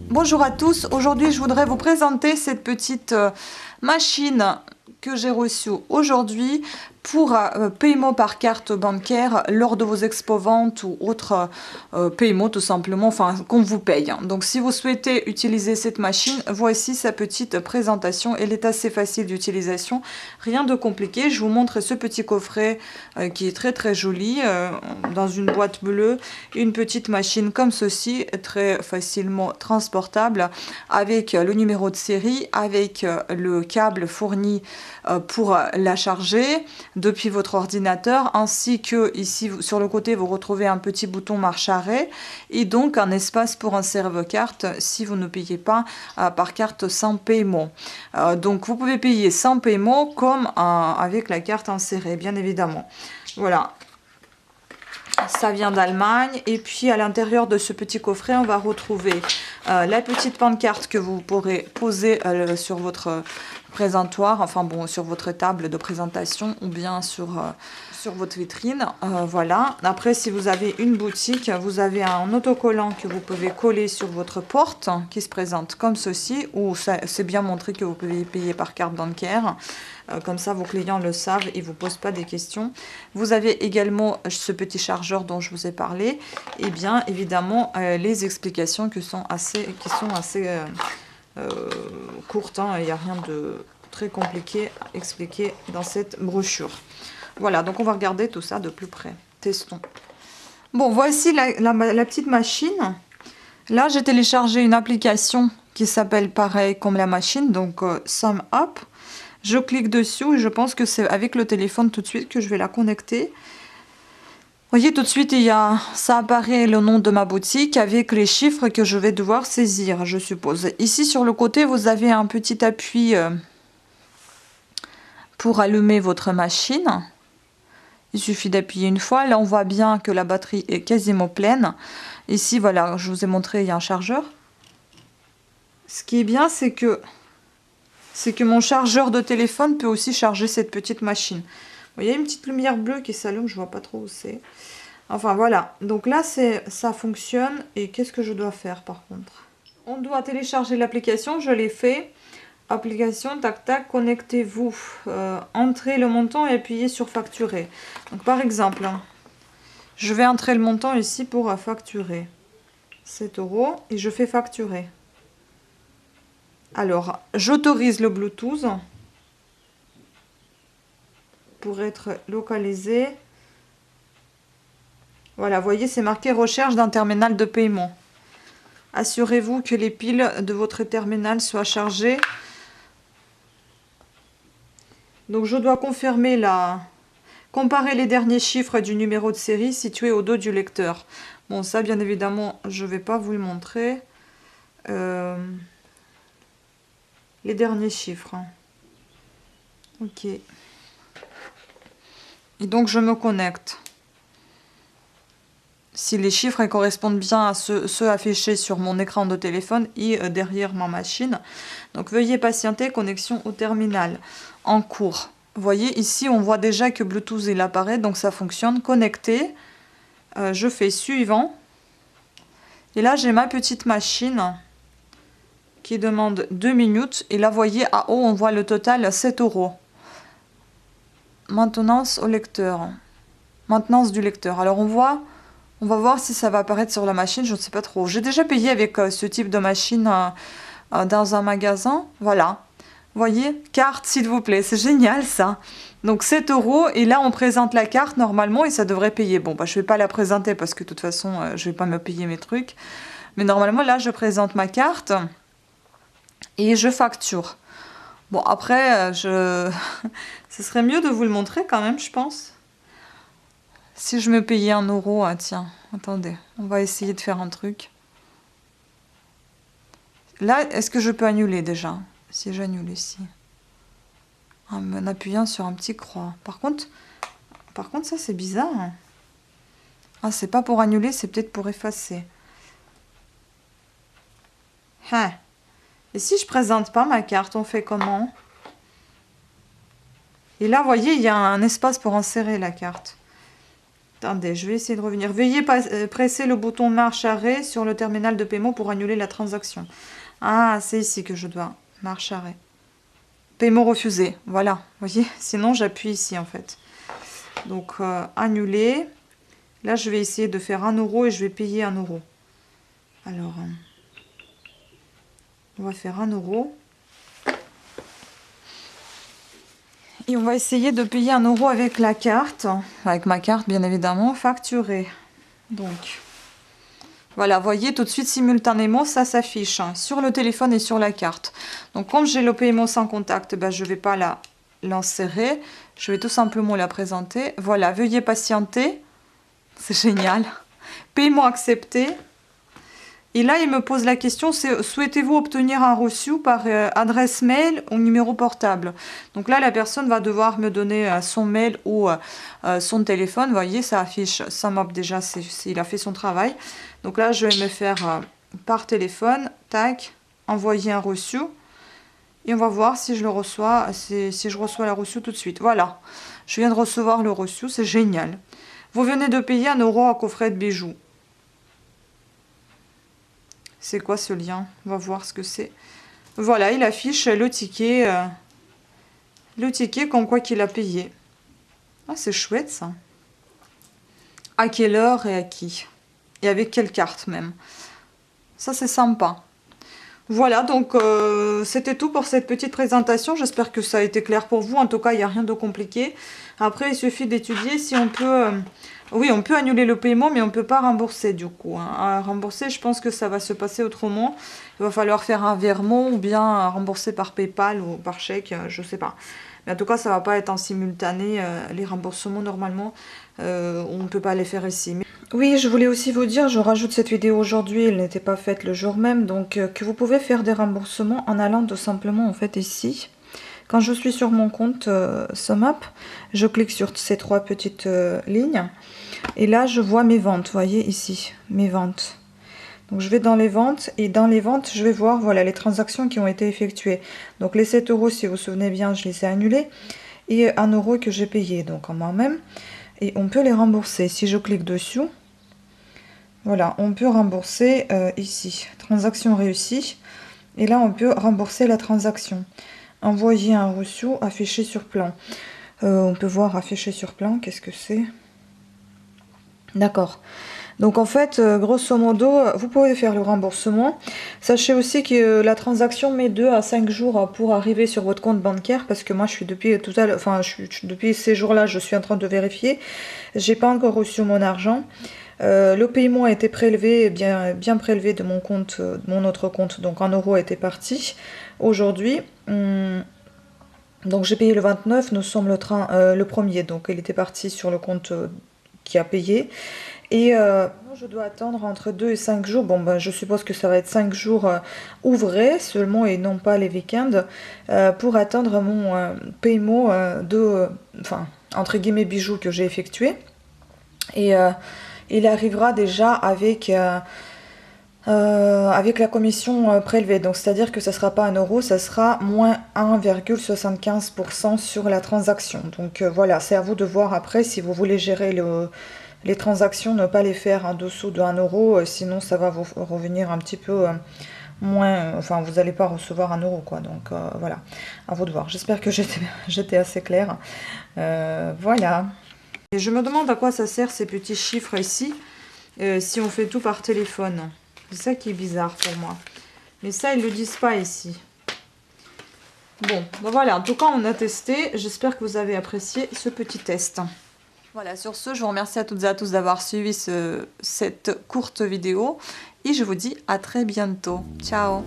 Bonjour à tous, aujourd'hui je voudrais vous présenter cette petite machine que j'ai reçue aujourd'hui pour paiement par carte bancaire lors de vos expos-ventes ou autres paiements tout simplement, enfin qu'on vous paye. Donc si vous souhaitez utiliser cette machine, voici sa petite présentation. Elle est assez facile d'utilisation, rien de compliqué. Je vous montre ce petit coffret qui est très très joli, dans une boîte bleue, une petite machine comme ceci, très facilement transportable, avec le numéro de série, avec le câble fourni pour la charger depuis votre ordinateur, ainsi que ici sur le côté vous retrouvez un petit bouton marche arrêt et donc un espace pour insérer vos cartes si vous ne payez pas par carte sans paiement. Donc vous pouvez payer sans paiement comme avec la carte insérée, bien évidemment. Voilà. Ça vient d'Allemagne. Et puis à l'intérieur de ce petit coffret, on va retrouver la petite pancarte que vous pourrez poser sur votre présentoir, enfin bon, sur votre table de présentation ou bien sur votre vitrine. Voilà. Après, si vous avez une boutique, vous avez un autocollant que vous pouvez coller sur votre porte qui se présente comme ceci, où c'est bien montré que vous pouvez payer par carte bancaire. Comme ça, vos clients le savent et ne vous posent pas des questions. Vous avez également ce petit chargeur dont je vous ai parlé. Et bien évidemment, les explications qui sont assez courtes. Hein. Il n'y a rien de très compliqué à expliquer dans cette brochure. Voilà, donc on va regarder tout ça de plus près. Testons. Bon, voici la petite machine. Là, j'ai téléchargé une application qui s'appelle pareil comme la machine, donc SumUp. Je clique dessus et je pense que c'est avec le téléphone tout de suite que je vais la connecter. Vous voyez, tout de suite, ça apparaît le nom de ma boutique avec les chiffres que je vais devoir saisir, je suppose. Ici, sur le côté, vous avez un petit appui pour allumer votre machine. Il suffit d'appuyer une fois. Là, on voit bien que la batterie est quasiment pleine. Ici, voilà, je vous ai montré, il y a un chargeur. Ce qui est bien, c'est que mon chargeur de téléphone peut aussi charger cette petite machine. Vous voyez une petite lumière bleue qui s'allume, je vois pas trop où c'est. Enfin voilà, donc là ça fonctionne. Et qu'est-ce que je dois faire par contre? On doit télécharger l'application, je l'ai fait. Application, tac tac, connectez-vous. Entrez le montant et appuyez sur facturer. Donc par exemple, je vais entrer le montant ici pour facturer. 7 € et je fais facturer. Alors, j'autorise le Bluetooth pour être localisé. Voilà, vous voyez, c'est marqué recherche d'un terminal de paiement. Assurez-vous que les piles de votre terminal soient chargées. Donc, je dois comparer les derniers chiffres du numéro de série situé au dos du lecteur. Bon, ça, bien évidemment, je ne vais pas vous le montrer. Les derniers chiffres. Ok. Et donc, je me connecte. Si les chiffres correspondent bien à ceux affichés sur mon écran de téléphone et derrière ma machine. Donc, veuillez patienter, connexion au terminal en cours. Vous voyez, ici, on voit déjà que Bluetooth, il apparaît, donc ça fonctionne. Connecté. Je fais suivant. Et là, j'ai ma petite machine qui demande 2 minutes. Et là, vous voyez, à haut, on voit le total 7 €. Maintenance au lecteur. Maintenance du lecteur. Alors, on va voir si ça va apparaître sur la machine, je ne sais pas trop. J'ai déjà payé avec ce type de machine dans un magasin. Voilà. Vous voyez, carte s'il vous plaît, c'est génial ça. Donc 7 € et là on présente la carte normalement et ça devrait payer. Bon, bah, je ne vais pas la présenter parce que de toute façon je ne vais pas me payer mes trucs. Mais normalement là je présente ma carte et je facture. Bon après, ce serait mieux de vous le montrer quand même, je pense. Si je me payais 1 €, ah tiens, attendez, on va essayer de faire un truc. Là, est-ce que je peux annuler déjà? Si j'annule ici. En appuyant sur un petit croix. Par contre ça c'est bizarre. Hein. Ah, c'est pas pour annuler, c'est peut-être pour effacer. Hein. Et si je présente pas ma carte, on fait comment? Et là, vous voyez, il y a un espace pour insérer la carte. Attendez, je vais essayer de revenir. Veuillez presser le bouton marche arrêt sur le terminal de paiement pour annuler la transaction. Ah, c'est ici que je dois. Marche arrêt. Paiement refusé. Voilà, vous voyez. Sinon, j'appuie ici, en fait. Donc, annuler. Là, je vais essayer de faire 1 € et je vais payer 1 €. Alors, on va faire 1 €. Et on va essayer de payer 1 € avec la carte. Avec ma carte, bien évidemment, facturée. Donc, voilà, voyez, tout de suite, simultanément, ça s'affiche sur le téléphone et sur la carte. Donc, comme j'ai le paiement sans contact, ben, je ne vais pas l'insérer. Je vais tout simplement la présenter. Voilà, veuillez patienter. C'est génial. Paiement accepté. Et là, il me pose la question, c'est souhaitez-vous obtenir un reçu par adresse mail ou numéro portable? Donc là, la personne va devoir me donner son mail ou son téléphone. Vous voyez, ça affiche SumUp déjà, il a fait son travail. Donc là, je vais me faire par téléphone, tac, envoyer un reçu. Et on va voir si je le reçois, si je reçois le reçu tout de suite. Voilà, je viens de recevoir le reçu, c'est génial. Vous venez de payer 1 € à coffret de bijoux. C'est quoi ce lien? On va voir ce que c'est. Voilà, il affiche le ticket comme quoi qu'il a payé. Ah, c'est chouette ça. À quelle heure et à qui? Et avec quelle carte même. Ça, c'est sympa. Voilà, donc c'était tout pour cette petite présentation. J'espère que ça a été clair pour vous. En tout cas, il n'y a rien de compliqué. Après, il suffit d'étudier si on peut... oui, on peut annuler le paiement, mais on ne peut pas rembourser du coup. À rembourser, je pense que ça va se passer autrement. Il va falloir faire un virement ou bien rembourser par PayPal ou par chèque, je ne sais pas. Mais en tout cas, ça ne va pas être en simultané. Les remboursements, normalement, on ne peut pas les faire ici. Oui, je voulais aussi vous dire, je rajoute cette vidéo aujourd'hui, elle n'était pas faite le jour même, donc que vous pouvez faire des remboursements en allant tout simplement en fait ici. Quand je suis sur mon compte SumUp, je clique sur ces 3 petites lignes et là je vois mes ventes, vous voyez ici, mes ventes. Donc je vais dans les ventes et dans les ventes je vais voir voilà les transactions qui ont été effectuées. Donc les 7 € si vous vous souvenez bien, je les ai annulés et 1 € que j'ai payé donc en moi-même. Et on peut les rembourser. Si je clique dessus, voilà, on peut rembourser ici. Transaction réussie. Et là, on peut rembourser la transaction. Envoyer un reçu, afficher sur plan. On peut voir afficher sur plan. Qu'est-ce que c'est? D'accord. Donc en fait, grosso modo, vous pouvez faire le remboursement. Sachez aussi que la transaction met 2 à 5 jours pour arriver sur votre compte bancaire, parce que moi je suis depuis depuis ces jours-là, je suis en train de vérifier. J'ai pas encore reçu mon argent. Le paiement a été prélevé, bien prélevé de mon compte, de mon autre compte, donc 1 € était parti aujourd'hui. Donc j'ai payé le 29, nous sommes le 1er, donc il était parti sur le compte qui a payé. Et je dois attendre entre 2 et 5 jours. Bon, ben, je suppose que ça va être 5 jours ouvrés seulement et non pas les week-ends pour attendre mon paiement entre guillemets, bijoux que j'ai effectué. Et il arrivera déjà avec la commission prélevée. Donc, c'est-à-dire que ce ne sera pas 1 €, ça sera moins 1,75% sur la transaction. Donc, voilà, c'est à vous de voir après si vous voulez gérer les transactions, ne pas les faire en dessous de 1 €, sinon ça va vous revenir un petit peu moins, enfin vous n'allez pas recevoir 1 € quoi, donc voilà, à vous de voir. J'espère que j'étais assez claire. Voilà. Et je me demande à quoi ça sert ces petits chiffres ici, si on fait tout par téléphone. C'est ça qui est bizarre pour moi. Mais ça, ils ne le disent pas ici. Bon, ben voilà, en tout cas on a testé. J'espère que vous avez apprécié ce petit test. Voilà, sur ce, je vous remercie à toutes et à tous d'avoir suivi cette courte vidéo et je vous dis à très bientôt. Ciao!